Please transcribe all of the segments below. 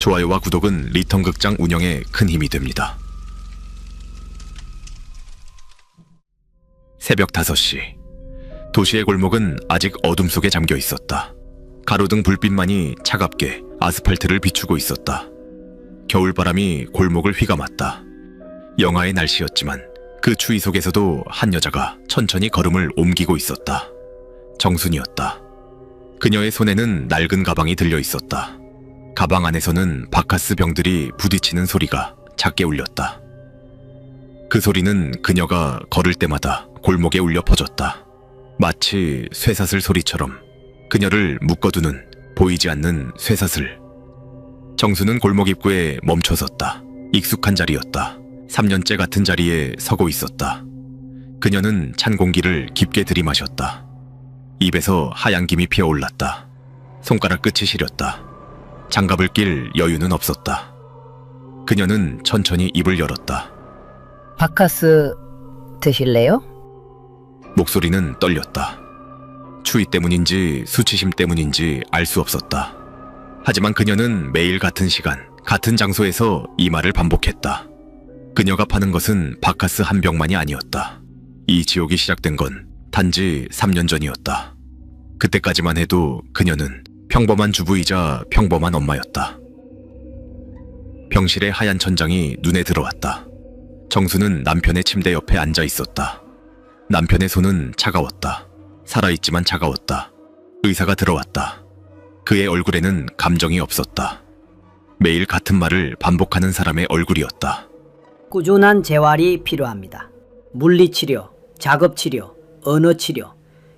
좋아요와 구독은 리턴극장 운영에 큰 힘이 됩니다. 새벽 5시. 도시의 골목은 아직 어둠 속에 잠겨 있었다. 가로등 불빛만이 차갑게 아스팔트를 비추고 있었다. 겨울바람이 골목을 휘감았다. 영하의 날씨였지만 그 추위 속에서도 한 여자가 천천히 걸음을 옮기고 있었다. 정순이었다. 그녀의 손에는 낡은 가방이 들려 있었다. 가방 안에서는 바카스 병들이 부딪히는 소리가 작게 울렸다. 그 소리는 그녀가 걸을 때마다 골목에 울려 퍼졌다. 마치 쇠사슬 소리처럼 그녀를 묶어두는 보이지 않는 쇠사슬. 정수는 골목 입구에 멈춰섰다. 익숙한 자리였다. 3년째 같은 자리에 서고 있었다. 그녀는 찬 공기를 깊게 들이마셨다. 입에서 하얀 김이 피어올랐다. 손가락 끝이 시렸다. 장갑을 낄 여유는 없었다. 그녀는 천천히 입을 열었다. 바카스 드실래요? 목소리는 떨렸다. 추위 때문인지 수치심 때문인지 알 수 없었다. 하지만 그녀는 매일 같은 시간, 같은 장소에서 이 말을 반복했다. 그녀가 파는 것은 바카스 한 병만이 아니었다. 이 지옥이 시작된 건 단지 3년 전이었다. 그때까지만 해도 그녀는 평범한 주부이자 평범한 엄마였다. 병실의 하얀 천장이 눈에 들어왔다. 정수는 남편의 침대 옆에 앉아 있었다. 남편의 손은 차가웠다. 살아있지만 차가웠다. 의사가 들어왔다. 그의 얼굴에는 감정이 없었다. 매일 같은 말을 반복하는 사람의 얼굴이었다. 꾸준한 재활이 필요합니다. 물리치료, 작업치료, 언어치료,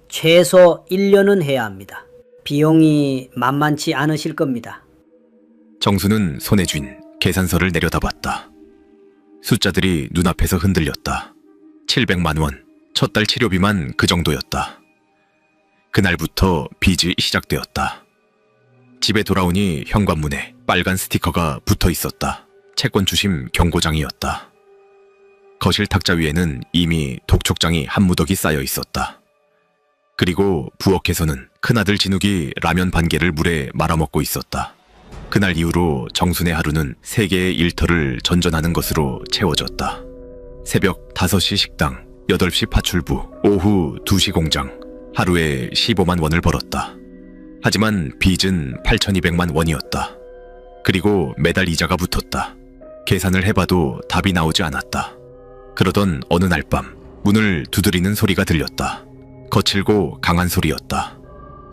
최소 1년은 해야 합니다. 비용이 만만치 않으실 겁니다. 정수는 손에 쥔 계산서를 내려다봤다. 숫자들이 눈앞에서 흔들렸다. 700만 원, 첫 달 치료비만 그 정도였다. 그날부터 빚이 시작되었다. 집에 돌아오니 현관문에 빨간 스티커가 붙어 있었다. 채권 주심 경고장이었다. 거실 탁자 위에는 이미 독촉장이 한 무더기 쌓여 있었다. 그리고 부엌에서는 큰아들 진욱이 라면 반 개를 물에 말아먹고 있었다. 그날 이후로 정순의 하루는 3개의 일터를 전전하는 것으로 채워졌다. 새벽 5시 식당, 8시 파출부, 오후 2시 공장, 하루에 15만 원을 벌었다. 하지만 빚은 8,200만 원이었다. 그리고 매달 이자가 붙었다. 계산을 해봐도 답이 나오지 않았다. 그러던 어느 날 밤 문을 두드리는 소리가 들렸다. 거칠고 강한 소리였다.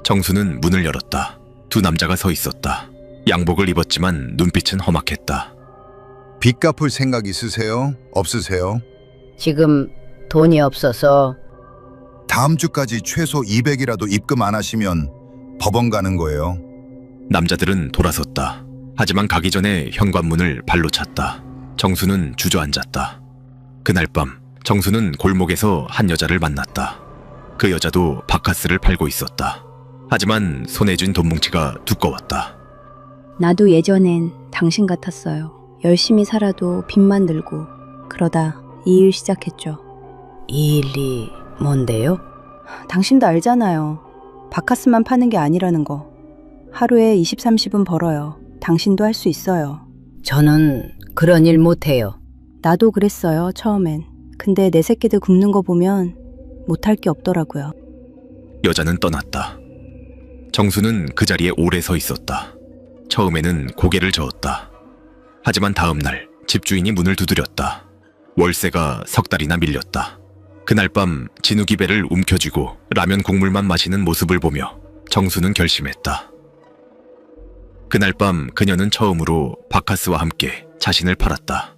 정수는 문을 열었다. 두 남자가 서 있었다. 양복을 입었지만 눈빛은 험악했다. 빚 갚을 생각 있으세요? 없으세요? 지금 돈이 없어서. 다음 주까지 최소 200이라도 입금 안 하시면 법원 가는 거예요. 남자들은 돌아섰다. 하지만 가기 전에 현관문을 발로 찼다. 정수는 주저앉았다. 그날 밤 정수는 골목에서 한 여자를 만났다. 그 여자도 바카스를 팔고 있었다. 하지만 손에 쥔 돈뭉치가 두꺼웠다. 나도 예전엔 당신 같았어요. 열심히 살아도 빚만 늘고 그러다 이 일 시작했죠. 이 일이 뭔데요? 당신도 알잖아요. 바카스만 파는 게 아니라는 거. 하루에 20, 30은 벌어요. 당신도 할 수 있어요. 저는 그런 일 못해요. 나도 그랬어요, 처음엔. 근데 내 새끼들 굶는 거 보면 못할 게 없더라고요. 여자는 떠났다. 정수는 그 자리에 오래 서 있었다. 처음에는 고개를 저었다. 하지만 다음 날 집주인이 문을 두드렸다. 월세가 3달이나 밀렸다. 그날 밤 진욱이 배를 움켜쥐고 라면 국물만 마시는 모습을 보며 정수는 결심했다. 그날 밤 그녀는 처음으로 바카스와 함께 자신을 팔았다.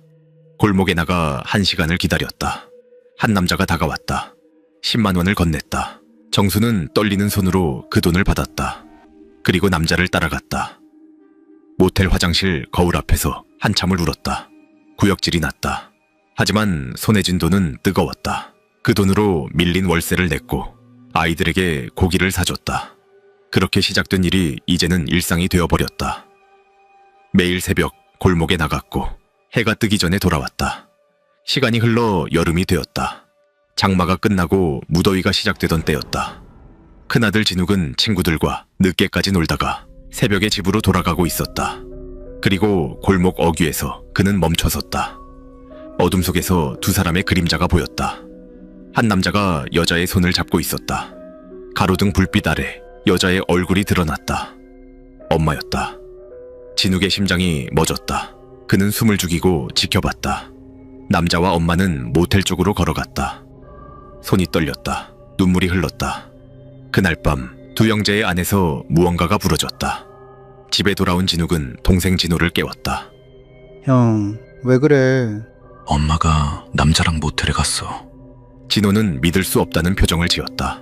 골목에 나가 1시간을 기다렸다. 한 남자가 다가왔다. 10만 원을 건넸다. 정수는 떨리는 손으로 그 돈을 받았다. 그리고 남자를 따라갔다. 모텔 화장실 거울 앞에서 한참을 울었다. 구역질이 났다. 하지만 손에 쥔 돈은 뜨거웠다. 그 돈으로 밀린 월세를 냈고 아이들에게 고기를 사줬다. 그렇게 시작된 일이 이제는 일상이 되어버렸다. 매일 새벽 골목에 나갔고 해가 뜨기 전에 돌아왔다. 시간이 흘러 여름이 되었다. 장마가 끝나고 무더위가 시작되던 때였다. 큰아들 진욱은 친구들과 늦게까지 놀다가 새벽에 집으로 돌아가고 있었다. 그리고 골목 어귀에서 그는 멈춰섰다. 어둠 속에서 두 사람의 그림자가 보였다. 한 남자가 여자의 손을 잡고 있었다. 가로등 불빛 아래 여자의 얼굴이 드러났다. 엄마였다. 진욱의 심장이 멎었다. 그는 숨을 죽이고 지켜봤다. 남자와 엄마는 모텔 쪽으로 걸어갔다. 손이 떨렸다. 눈물이 흘렀다. 그날 밤 두 형제의 안에서 무언가가 부러졌다. 집에 돌아온 진욱은 동생 진호를 깨웠다. 형, 왜 그래? 엄마가 남자랑 모텔에 갔어. 진호는 믿을 수 없다는 표정을 지었다.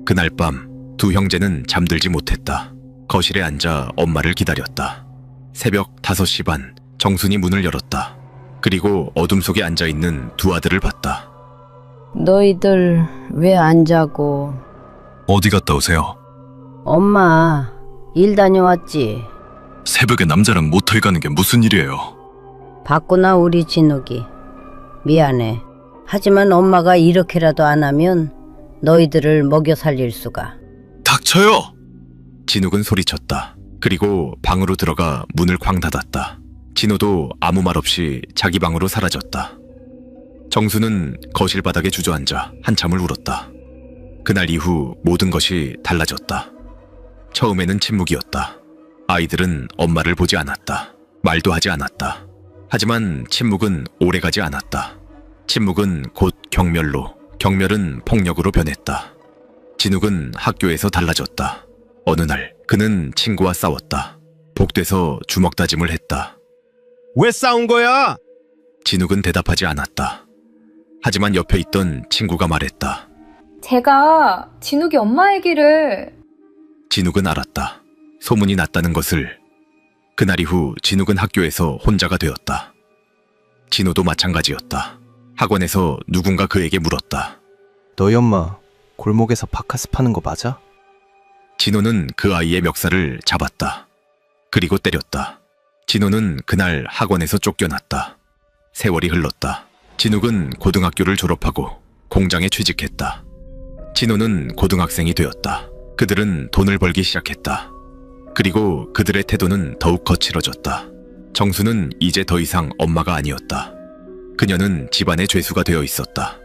그날 밤 두 형제는 잠들지 못했다. 거실에 앉아 엄마를 기다렸다. 새벽 5시 반 정순이 문을 열었다. 그리고 어둠 속에 앉아있는 두 아들을 봤다. 너희들 왜 안 자고? 어디 갔다 오세요? 엄마, 일 다녀왔지? 새벽에 남자랑 모텔 가는 게 무슨 일이에요? 바꾸나 우리 진욱이. 미안해. 하지만 엄마가 이렇게라도 안 하면 너희들을 먹여 살릴 수가. 닥쳐요! 진욱은 소리쳤다. 그리고 방으로 들어가 문을 쾅 닫았다. 진호도 아무 말 없이 자기 방으로 사라졌다. 정수는 거실 바닥에 주저앉아 한참을 울었다. 그날 이후 모든 것이 달라졌다. 처음에는 침묵이었다. 아이들은 엄마를 보지 않았다. 말도 하지 않았다. 하지만 침묵은 오래가지 않았다. 침묵은 곧 경멸로, 경멸은 폭력으로 변했다. 진욱은 학교에서 달라졌다. 어느 날 그는 친구와 싸웠다. 복돼서 주먹 다짐을 했다. 왜 싸운 거야? 진욱은 대답하지 않았다. 하지만 옆에 있던 친구가 말했다. 제가 진욱이 엄마 얘기를. 진욱은 알았다. 소문이 났다는 것을. 그날 이후 진욱은 학교에서 혼자가 되었다. 진호도 마찬가지였다. 학원에서 누군가 그에게 물었다. 너희 엄마 골목에서 바카스 파는 거 맞아? 진호는 그 아이의 멱살을 잡았다. 그리고 때렸다. 진호는 그날 학원에서 쫓겨났다. 세월이 흘렀다. 진욱은 고등학교를 졸업하고 공장에 취직했다. 진호는 고등학생이 되었다. 그들은 돈을 벌기 시작했다. 그리고 그들의 태도는 더욱 거칠어졌다. 정수는 이제 더 이상 엄마가 아니었다. 그녀는 집안의 죄수가 되어 있었다.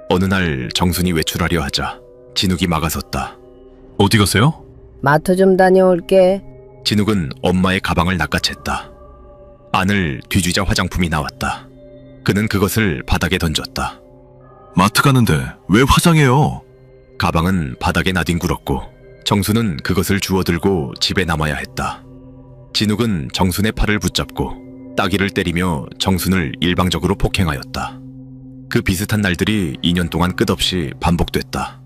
어느 날 정순이 외출하려 하자 진욱이 막아섰다. 어디 가세요? 마트 좀 다녀올게. 진욱은 엄마의 가방을 낚아챘다. 안을 뒤쥐자 화장품이 나왔다. 그는 그것을 바닥에 던졌다. 마트 가는데 왜 화장해요? 가방은 바닥에 나뒹굴었고 정순은 그것을 주워들고 집에 남아야 했다. 진욱은 정순의 팔을 붙잡고 따귀를 때리며 정순을 일방적으로 폭행하였다. 그 비슷한 날들이 2년 동안 끝없이 반복됐다.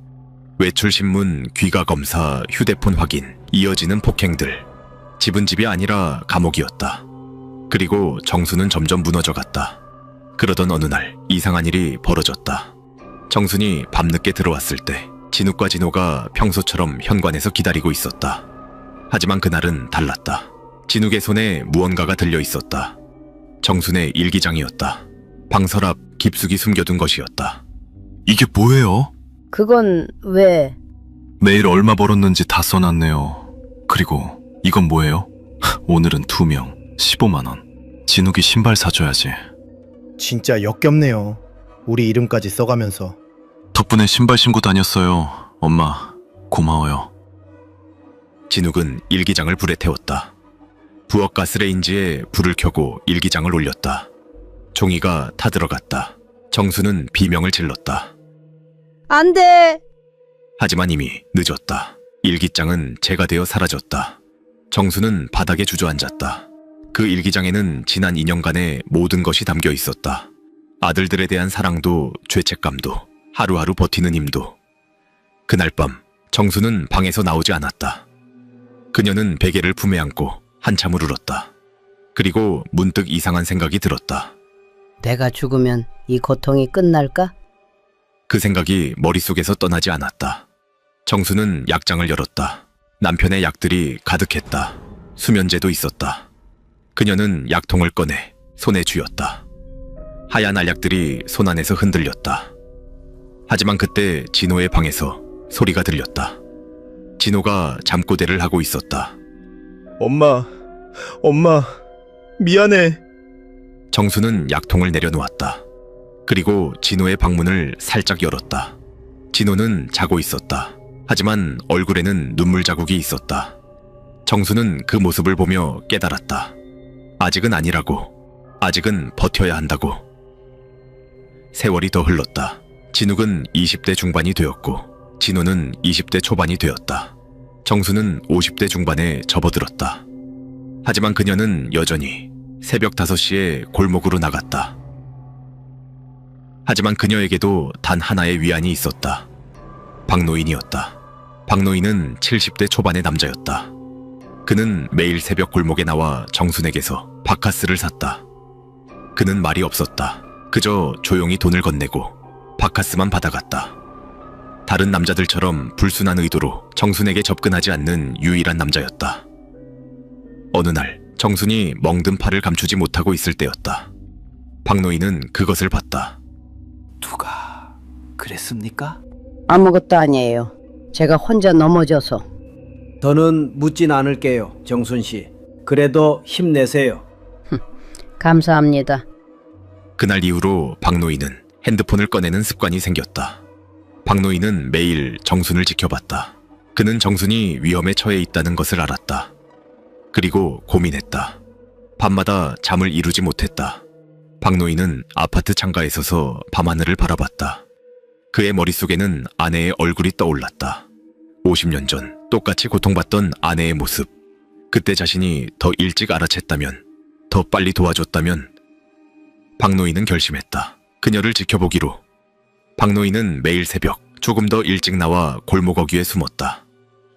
외출 신문, 귀가 검사, 휴대폰 확인, 이어지는 폭행들. 집은 집이 아니라 감옥이었다. 그리고 정순은 점점 무너져갔다. 그러던 어느 날 이상한 일이 벌어졌다. 정순이 밤늦게 들어왔을 때 진욱과 진호가 평소처럼 현관에서 기다리고 있었다. 하지만 그날은 달랐다. 진욱의 손에 무언가가 들려 있었다. 정순의 일기장이었다. 방설 앞 깊숙이 숨겨둔 것이었다. 이게 뭐예요? 그건 왜? 매일 얼마 벌었는지 다 써놨네요. 그리고 이건 뭐예요? 오늘은 2명, 15만 원. 진욱이 신발 사줘야지. 진짜 역겹네요. 우리 이름까지 써가면서. 덕분에 신발 신고 다녔어요. 엄마, 고마워요. 진욱은 일기장을 불에 태웠다. 부엌 가스레인지에 불을 켜고 일기장을 올렸다. 종이가 타들어갔다. 정수는 비명을 질렀다. 안 돼! 하지만 이미 늦었다. 일기장은 재가 되어 사라졌다. 정수는 바닥에 주저앉았다. 그 일기장에는 지난 2년간의 모든 것이 담겨 있었다. 아들들에 대한 사랑도 죄책감도 하루하루 버티는 힘도. 그날 밤 정수는 방에서 나오지 않았다. 그녀는 베개를 품에 안고 한참을 울었다. 그리고 문득 이상한 생각이 들었다. 내가 죽으면 이 고통이 끝날까? 그 생각이 머릿속에서 떠나지 않았다. 정수는 약장을 열었다. 남편의 약들이 가득했다. 수면제도 있었다. 그녀는 약통을 꺼내 손에 쥐었다. 하얀 알약들이 손 안에서 흔들렸다. 하지만 그때 진호의 방에서 소리가 들렸다. 진호가 잠꼬대를 하고 있었다. 엄마, 엄마, 미안해. 정수는 약통을 내려놓았다. 그리고 진호의 방문을 살짝 열었다. 진호는 자고 있었다. 하지만 얼굴에는 눈물 자국이 있었다. 정수는 그 모습을 보며 깨달았다. 아직은 아니라고. 아직은 버텨야 한다고. 세월이 더 흘렀다. 진욱은 20대 중반이 되었고 진호는 20대 초반이 되었다. 정수는 50대 중반에 접어들었다. 하지만 그녀는 여전히 새벽 5시에 골목으로 나갔다. 하지만 그녀에게도 단 하나의 위안이 있었다. 박노인이었다. 박노인은 70대 초반의 남자였다. 그는 매일 새벽 골목에 나와 정순에게서 바카스를 샀다. 그는 말이 없었다. 그저 조용히 돈을 건네고 바카스만 받아갔다. 다른 남자들처럼 불순한 의도로 정순에게 접근하지 않는 유일한 남자였다. 어느 날 정순이 멍든 팔을 감추지 못하고 있을 때였다. 박노인은 그것을 봤다. 누가 그랬습니까? 아무것도 아니에요. 제가 혼자 넘어져서. 더는 묻진 않을게요, 정순 씨. 그래도 힘내세요. 감사합니다. 그날 이후로 박노인은 핸드폰을 꺼내는 습관이 생겼다. 박노인은 매일 정순을 지켜봤다. 그는 정순이 위험에 처해 있다는 것을 알았다. 그리고 고민했다. 밤마다 잠을 이루지 못했다. 박노인은 아파트 창가에 서서 밤하늘을 바라봤다. 그의 머릿속에는 아내의 얼굴이 떠올랐다. 50년 전 똑같이 고통받던 아내의 모습. 그때 자신이 더 일찍 알아챘다면, 더 빨리 도와줬다면. 박노인은 결심했다. 그녀를 지켜보기로. 박노인은 매일 새벽 조금 더 일찍 나와 골목 어귀에 숨었다.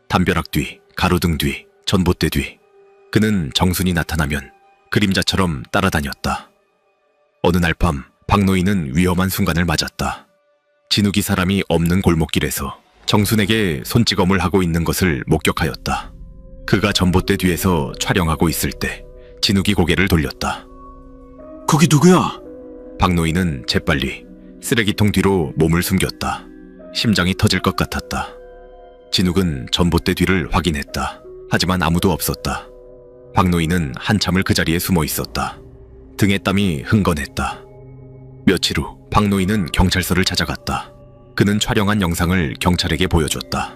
담벼락 뒤, 가로등 뒤, 전봇대 뒤. 그는 정순이 나타나면 그림자처럼 따라다녔다. 어느 날 밤 박노인은 위험한 순간을 맞았다. 진욱이 사람이 없는 골목길에서 정순에게 손찌검을 하고 있는 것을 목격하였다. 그가 전봇대 뒤에서 촬영하고 있을 때 진욱이 고개를 돌렸다. 거기 누구야? 박노인은 재빨리 쓰레기통 뒤로 몸을 숨겼다. 심장이 터질 것 같았다. 진욱은 전봇대 뒤를 확인했다. 하지만 아무도 없었다. 박노인은 한참을 그 자리에 숨어 있었다. 등에 땀이 흥건했다. 며칠 후 박노인은 경찰서를 찾아갔다. 그는 촬영한 영상을 경찰에게 보여줬다.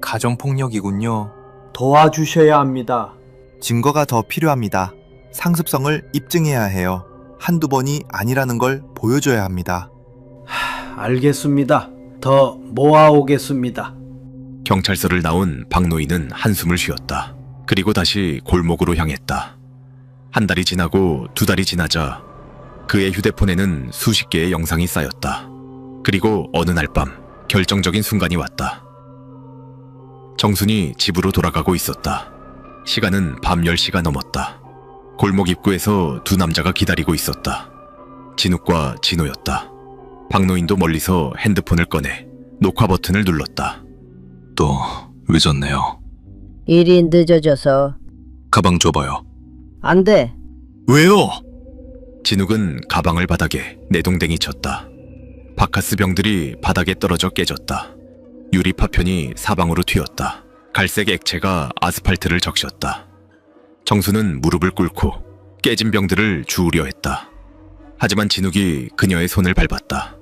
가정폭력이군요. 도와주셔야 합니다. 증거가 더 필요합니다. 상습성을 입증해야 해요. 한두 번이 아니라는 걸 보여줘야 합니다. 알겠습니다. 더 모아오겠습니다. 경찰서를 나온 박노인은 한숨을 쉬었다. 그리고 다시 골목으로 향했다. 한 달이 지나고 두 달이 지나자 그의 휴대폰에는 수십 개의 영상이 쌓였다. 그리고 어느 날 밤 결정적인 순간이 왔다. 정순이 집으로 돌아가고 있었다. 시간은 밤 10시가 넘었다. 골목 입구에서 두 남자가 기다리고 있었다. 진욱과 진호였다. 박노인도 멀리서 핸드폰을 꺼내 녹화 버튼을 눌렀다. 또 늦었네요. 일이 늦어져서. 가방 줘봐요. 안 돼. 왜요? 진욱은 가방을 바닥에 내동댕이 쳤다. 바카스 병들이 바닥에 떨어져 깨졌다. 유리 파편이 사방으로 튀었다. 갈색 액체가 아스팔트를 적셨다. 정수는 무릎을 꿇고 깨진 병들을 주우려 했다. 하지만 진욱이 그녀의 손을 밟았다.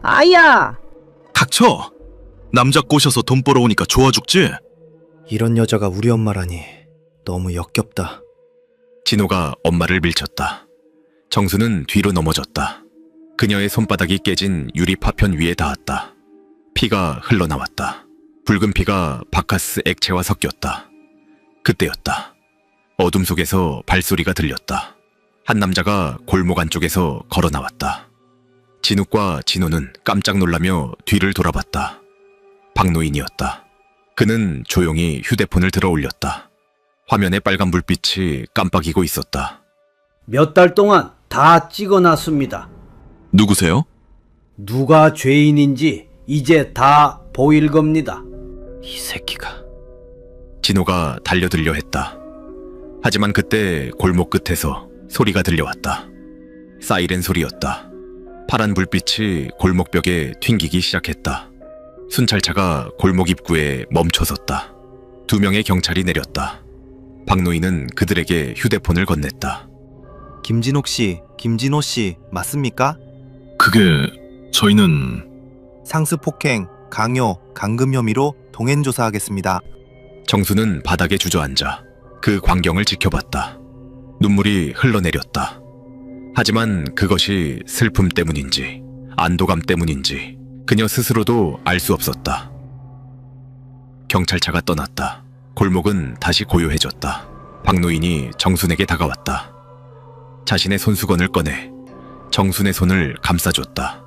아야! 닥쳐! 남자 꼬셔서 돈 벌어오니까 좋아 죽지? 이런 여자가 우리 엄마라니 너무 역겹다. 진호가 엄마를 밀쳤다. 정수는 뒤로 넘어졌다. 그녀의 손바닥이 깨진 유리 파편 위에 닿았다. 피가 흘러나왔다. 붉은 피가 바카스 액체와 섞였다. 그때였다. 어둠 속에서 발소리가 들렸다. 한 남자가 골목 안쪽에서 걸어 나왔다. 진욱과 진호는 깜짝 놀라며 뒤를 돌아봤다. 박노인이었다. 그는 조용히 휴대폰을 들어 올렸다. 화면에 빨간 불빛이 깜빡이고 있었다. 몇 달 동안 다 찍어놨습니다. 누구세요? 누가 죄인인지 이제 다 보일 겁니다. 이 새끼가. 진호가 달려들려 했다. 하지만 그때 골목 끝에서 소리가 들려왔다. 사이렌 소리였다. 파란 불빛이 골목벽에 튕기기 시작했다. 순찰차가 골목 입구에 멈춰섰다. 2명의 경찰이 내렸다. 박노인은 그들에게 휴대폰을 건넸다. 김진옥 씨, 김진호 씨 맞습니까? 그게 저희는 상습 폭행, 강요, 감금 혐의로 동행 조사하겠습니다. 정수는 바닥에 주저앉아 그 광경을 지켜봤다. 눈물이 흘러내렸다. 하지만 그것이 슬픔 때문인지 안도감 때문인지 그녀 스스로도 알 수 없었다. 경찰차가 떠났다. 골목은 다시 고요해졌다. 박노인이 정순에게 다가왔다. 자신의 손수건을 꺼내 정순의 손을 감싸줬다.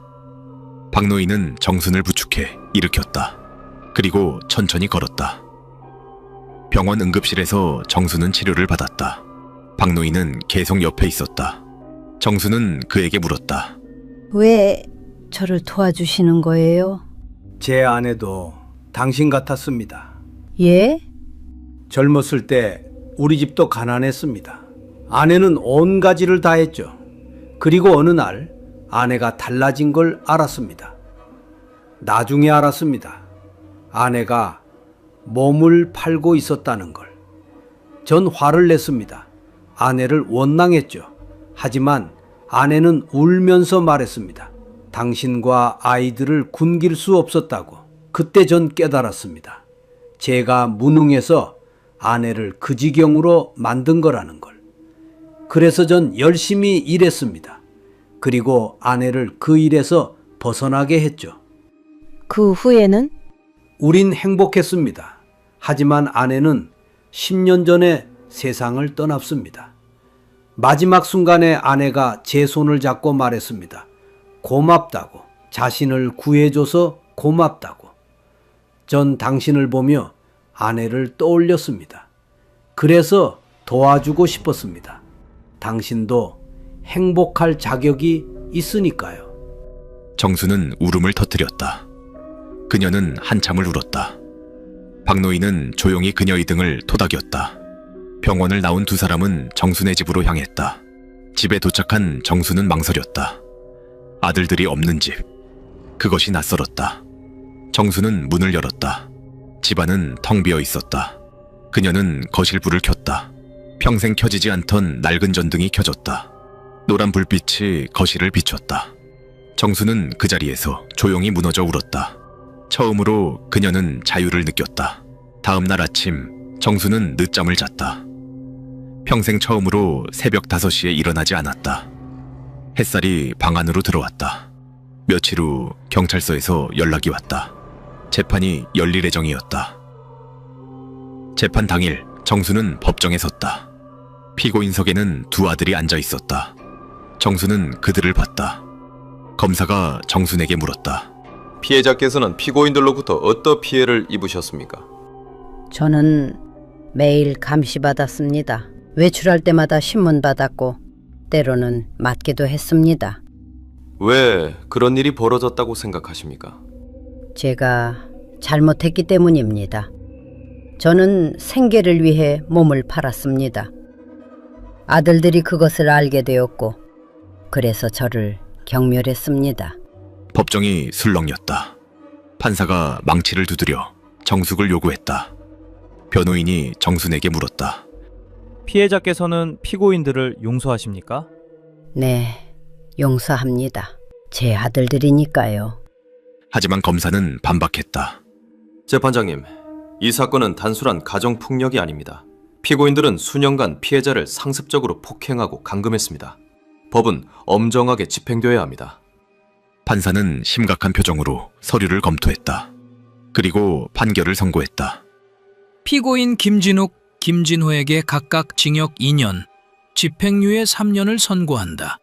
박노인은 정순을 부축해 일으켰다. 그리고 천천히 걸었다. 병원 응급실에서 정순은 치료를 받았다. 박노인은 계속 옆에 있었다. 정순은 그에게 물었다. 왜 저를 도와주시는 거예요? 제 아내도 당신 같았습니다. 예? 젊었을 때 우리 집도 가난했습니다. 아내는 온 가지를 다 했죠. 그리고 어느 날 아내가 달라진 걸 알았습니다. 나중에 알았습니다. 아내가 몸을 팔고 있었다는 걸. 전 화를 냈습니다. 아내를 원망했죠. 하지만 아내는 울면서 말했습니다. 당신과 아이들을 굶길 수 없었다고. 그때 전 깨달았습니다. 제가 무능해서 아내를 그 지경으로 만든 거라는 걸. 그래서 전 열심히 일했습니다. 그리고 아내를 그 일에서 벗어나게 했죠. 그 후에는? 우린 행복했습니다. 하지만 아내는 10년 전에 세상을 떠났습니다. 마지막 순간에 아내가 제 손을 잡고 말했습니다. 고맙다고. 자신을 구해줘서 고맙다고. 전 당신을 보며 아내를 떠올렸습니다. 그래서 도와주고 싶었습니다. 당신도 행복할 자격이 있으니까요. 정수는 울음을 터뜨렸다. 그녀는 한참을 울었다. 박노인은 조용히 그녀의 등을 토닥였다. 병원을 나온 두 사람은 정순의 집으로 향했다. 집에 도착한 정수는 망설였다. 아들들이 없는 집. 그것이 낯설었다. 정수는 문을 열었다. 집안은 텅 비어 있었다. 그녀는 거실 불을 켰다. 평생 켜지지 않던 낡은 전등이 켜졌다. 노란 불빛이 거실을 비췄다. 정수는 그 자리에서 조용히 무너져 울었다. 처음으로 그녀는 자유를 느꼈다. 다음 날 아침 정수는 늦잠을 잤다. 평생 처음으로 새벽 5시에 일어나지 않았다. 햇살이 방 안으로 들어왔다. 며칠 후 경찰서에서 연락이 왔다. 재판이 열릴 예정이었다. 재판 당일 정수는 법정에 섰다. 피고인석에는 두 아들이 앉아 있었다. 정수는 그들을 봤다. 검사가 정순에게 물었다. 피해자께서는 피고인들로부터 어떤 피해를 입으셨습니까? 저는 매일 감시받았습니다. 외출할 때마다 신문 받았고 때로는 맞기도 했습니다. 왜 그런 일이 벌어졌다고 생각하십니까? 제가 잘못했기 때문입니다. 저는 생계를 위해 몸을 팔았습니다. 아들들이 그것을 알게 되었고 그래서 저를 경멸했습니다. 법정이 술렁였다. 판사가 망치를 두드려 정숙을 요구했다. 변호인이 정순에게 물었다. 피해자께서는 피고인들을 용서하십니까? 네, 용서합니다. 제 아들들이니까요. 하지만 검사는 반박했다. 재판장님, 이 사건은 단순한 가정폭력이 아닙니다. 피고인들은 수년간 피해자를 상습적으로 폭행하고 감금했습니다. 법은 엄정하게 집행되어야 합니다. 판사는 심각한 표정으로 서류를 검토했다. 그리고 판결을 선고했다. 피고인 김진욱, 김진호에게 각각 징역 2년, 집행유예 3년을 선고한다.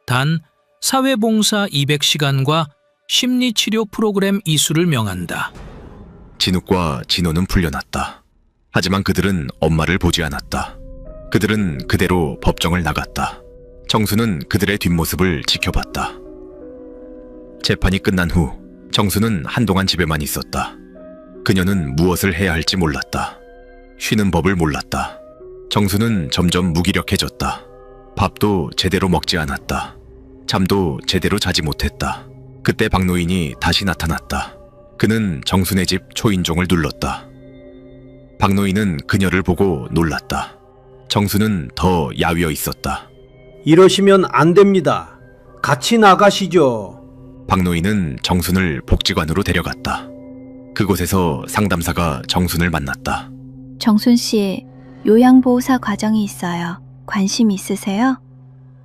단 사회봉사 200시간과 심리치료 프로그램 이수를 명한다. 진욱과 진호는 풀려났다. 하지만 그들은 엄마를 보지 않았다. 그들은 그대로 법정을 나갔다. 정수는 그들의 뒷모습을 지켜봤다. 재판이 끝난 후 정수는 한동안 집에만 있었다. 그녀는 무엇을 해야 할지 몰랐다. 쉬는 법을 몰랐다. 정수는 점점 무기력해졌다. 밥도 제대로 먹지 않았다. 잠도 제대로 자지 못했다. 그때 박노인이 다시 나타났다. 그는 정순의 집 초인종을 눌렀다. 박노인은 그녀를 보고 놀랐다. 정수는 더 야위어 있었다. 이러시면 안 됩니다. 같이 나가시죠. 박노인은 정순을 복지관으로 데려갔다. 그곳에서 상담사가 정순을 만났다. 정순 씨, 요양보호사 과정이 있어요. 관심 있으세요?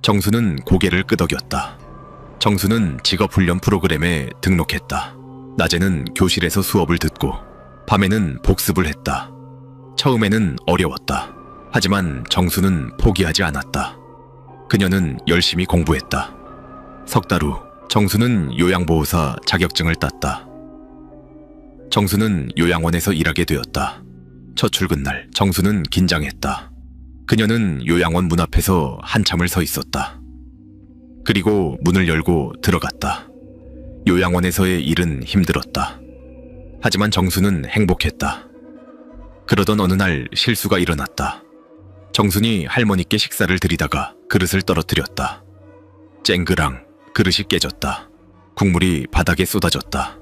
정수는 고개를 끄덕였다. 정수는 직업훈련 프로그램에 등록했다. 낮에는 교실에서 수업을 듣고 밤에는 복습을 했다. 처음에는 어려웠다. 하지만 정수는 포기하지 않았다. 그녀는 열심히 공부했다. 석 달 후 정수는 요양보호사 자격증을 땄다. 정수는 요양원에서 일하게 되었다. 첫 출근 날 정수는 긴장했다. 그녀는 요양원 문 앞에서 한참을 서 있었다. 그리고 문을 열고 들어갔다. 요양원에서의 일은 힘들었다. 하지만 정수는 행복했다. 그러던 어느 날 실수가 일어났다. 정순이 할머니께 식사를 드리다가 그릇을 떨어뜨렸다. 쨍그랑 그릇이 깨졌다. 국물이 바닥에 쏟아졌다.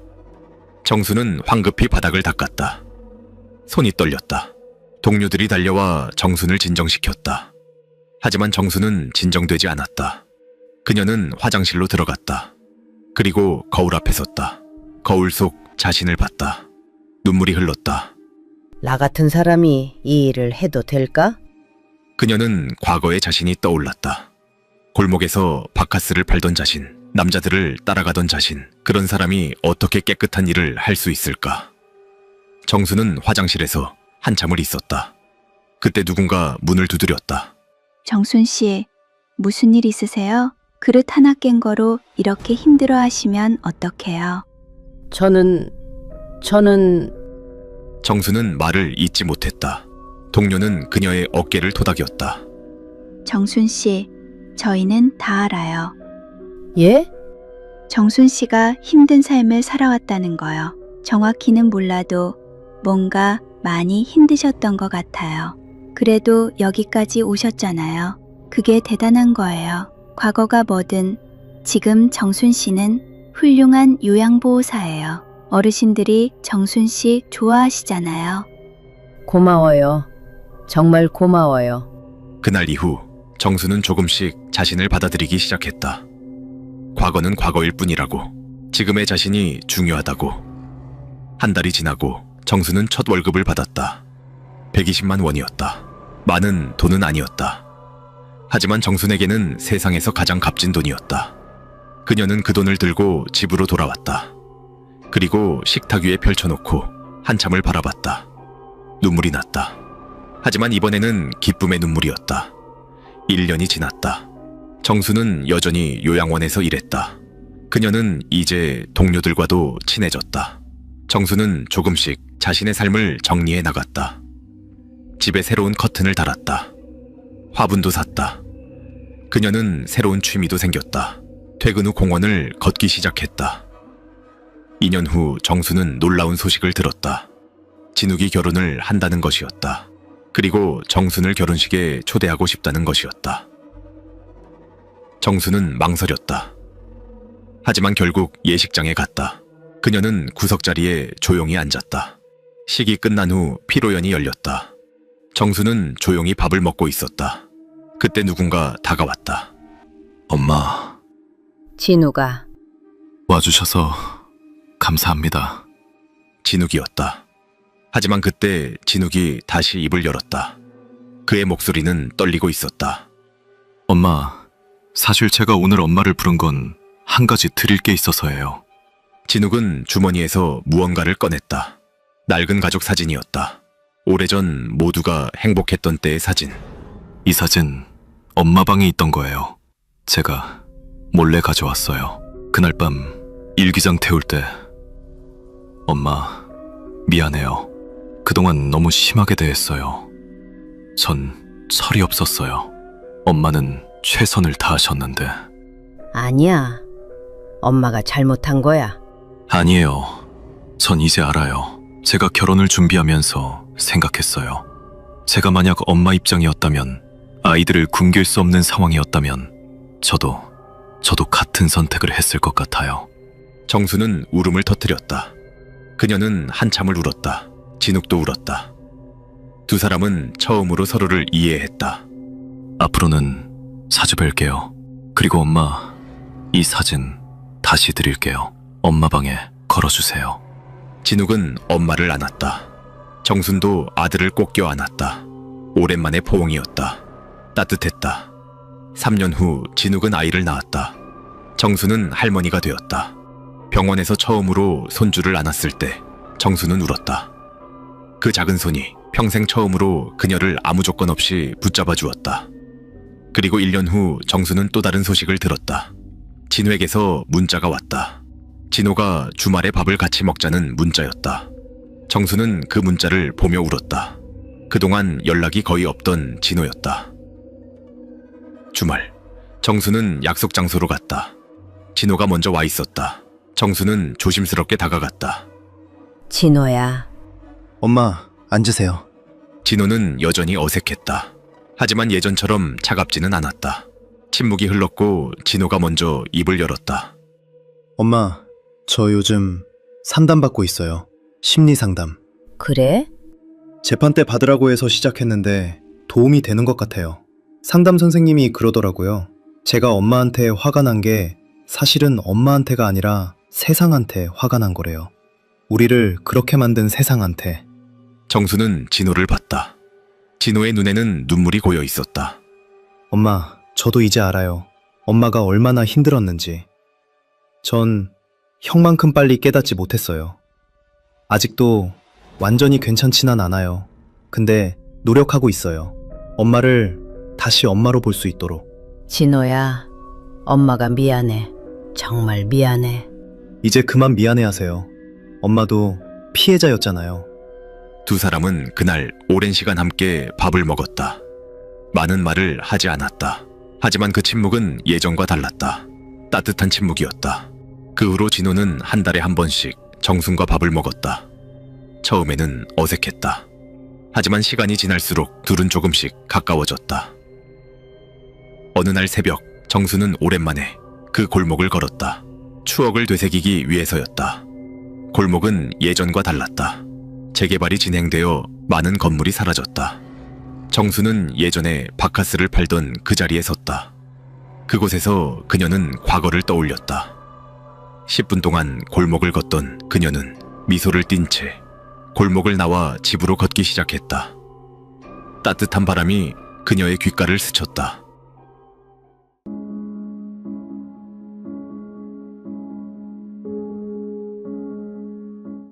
정수는 황급히 바닥을 닦았다. 손이 떨렸다. 동료들이 달려와 정순을 진정시켰다. 하지만 정수는 진정되지 않았다. 그녀는 화장실로 들어갔다. 그리고 거울 앞에 섰다. 거울 속 자신을 봤다. 눈물이 흘렀다. 나 같은 사람이 이 일을 해도 될까? 그녀는 과거의 자신이 떠올랐다. 골목에서 바카스를 팔던 자신, 남자들을 따라가던 자신, 그런 사람이 어떻게 깨끗한 일을 할 수 있을까? 정수는 화장실에서 한참을 있었다. 그때 누군가 문을 두드렸다. 정순 씨, 무슨 일 있으세요? 그릇 하나 깬 거로 이렇게 힘들어 하시면 어떡해요? 저는 정수는 말을 잇지 못했다. 동료는 그녀의 어깨를 토닥였다. 정순 씨, 저희는 다 알아요. 예? 정순 씨가 힘든 삶을 살아왔다는 거요. 정확히는 몰라도 뭔가 많이 힘드셨던 것 같아요. 그래도 여기까지 오셨잖아요. 그게 대단한 거예요. 과거가 뭐든 지금 정순 씨는 훌륭한 요양보호사예요. 어르신들이 정순 씨 좋아하시잖아요. 고마워요. 정말 고마워요. 그날 이후 정수는 조금씩 자신을 받아들이기 시작했다. 과거는 과거일 뿐이라고, 지금의 자신이 중요하다고. 한 달이 지나고 정수는 첫 월급을 받았다. 120만 원이었다. 많은 돈은 아니었다. 하지만 정순에게는 세상에서 가장 값진 돈이었다. 그녀는 그 돈을 들고 집으로 돌아왔다. 그리고 식탁 위에 펼쳐놓고 한참을 바라봤다. 눈물이 났다. 하지만 이번에는 기쁨의 눈물이었다. 1년이 지났다. 정수는 여전히 요양원에서 일했다. 그녀는 이제 동료들과도 친해졌다. 정수는 조금씩 자신의 삶을 정리해 나갔다. 집에 새로운 커튼을 달았다. 화분도 샀다. 그녀는 새로운 취미도 생겼다. 퇴근 후 공원을 걷기 시작했다. 2년 후 정수는 놀라운 소식을 들었다. 진욱이 결혼을 한다는 것이었다. 그리고 정순을 결혼식에 초대하고 싶다는 것이었다. 정수는 망설였다. 하지만 결국 예식장에 갔다. 그녀는 구석자리에 조용히 앉았다. 식이 끝난 후 피로연이 열렸다. 정수는 조용히 밥을 먹고 있었다. 그때 누군가 다가왔다. 엄마, 진우가 와주셔서 감사합니다. 진욱이었다. 하지만 그때 진욱이 다시 입을 열었다. 그의 목소리는 떨리고 있었다. 엄마, 사실 제가 오늘 엄마를 부른 건 한 가지 드릴 게 있어서예요. 진욱은 주머니에서 무언가를 꺼냈다. 낡은 가족 사진이었다. 오래전 모두가 행복했던 때의 사진. 이 사진 엄마 방에 있던 거예요. 제가 몰래 가져왔어요. 그날 밤 일기장 태울 때 엄마 미안해요. 그동안 너무 심하게 대했어요. 전 철이 없었어요. 엄마는 최선을 다하셨는데. 아니야. 엄마가 잘못한 거야. 아니에요. 전 이제 알아요. 제가 결혼을 준비하면서 생각했어요. 제가 만약 엄마 입장이었다면, 아이들을 굶길 수 없는 상황이었다면 저도 같은 선택을 했을 것 같아요. 정수는 울음을 터뜨렸다. 그녀는 한참을 울었다. 진욱도 울었다. 두 사람은 처음으로 서로를 이해했다. 앞으로는 자주 뵐게요. 그리고 엄마, 이 사진 다시 드릴게요. 엄마 방에 걸어주세요. 진욱은 엄마를 안았다. 정순도 아들을 꼭 껴안았다. 오랜만에 포옹이었다. 따뜻했다. 3년 후 진욱은 아이를 낳았다. 정수는 할머니가 되었다. 병원에서 처음으로 손주를 안았을 때 정수는 울었다. 그 작은 손이 평생 처음으로 그녀를 아무 조건 없이 붙잡아 주었다. 그리고 1년 후 정수는 또 다른 소식을 들었다. 진우에게서 문자가 왔다. 진호가 주말에 밥을 같이 먹자는 문자였다. 정수는 그 문자를 보며 울었다. 그동안 연락이 거의 없던 진호였다. 주말, 정수는 약속 장소로 갔다. 진호가 먼저 와 있었다. 정수는 조심스럽게 다가갔다. 진호야. 엄마, 앉으세요. 진호는 여전히 어색했다. 하지만 예전처럼 차갑지는 않았다. 침묵이 흘렀고 진호가 먼저 입을 열었다. 엄마, 저 요즘 상담받고 있어요. 심리상담. 그래? 재판 때 받으라고 해서 시작했는데 도움이 되는 것 같아요. 상담 선생님이 그러더라고요. 제가 엄마한테 화가 난 게 사실은 엄마한테가 아니라 세상한테 화가 난 거래요. 우리를 그렇게 만든 세상한테. 정수는 진호를 봤다. 진호의 눈에는 눈물이 고여 있었다. 엄마, 저도 이제 알아요. 엄마가 얼마나 힘들었는지. 전 형만큼 빨리 깨닫지 못했어요. 아직도 완전히 괜찮지는 않아요. 근데 노력하고 있어요. 엄마를 다시 엄마로 볼 수 있도록. 진호야, 엄마가 미안해. 정말 미안해. 이제 그만 미안해하세요. 엄마도 피해자였잖아요. 두 사람은 그날 오랜 시간 함께 밥을 먹었다. 많은 말을 하지 않았다. 하지만 그 침묵은 예전과 달랐다. 따뜻한 침묵이었다. 그 후로 진호는 한 달에 한 번씩 정순과 밥을 먹었다. 처음에는 어색했다. 하지만 시간이 지날수록 둘은 조금씩 가까워졌다. 어느 날 새벽, 정수는 오랜만에 그 골목을 걸었다. 추억을 되새기기 위해서였다. 골목은 예전과 달랐다. 재개발이 진행되어 많은 건물이 사라졌다. 정수는 예전에 바카스를 팔던 그 자리에 섰다. 그곳에서 그녀는 과거를 떠올렸다. 10분 동안 골목을 걷던 그녀는 미소를 띤 채 골목을 나와 집으로 걷기 시작했다. 따뜻한 바람이 그녀의 귓가를 스쳤다.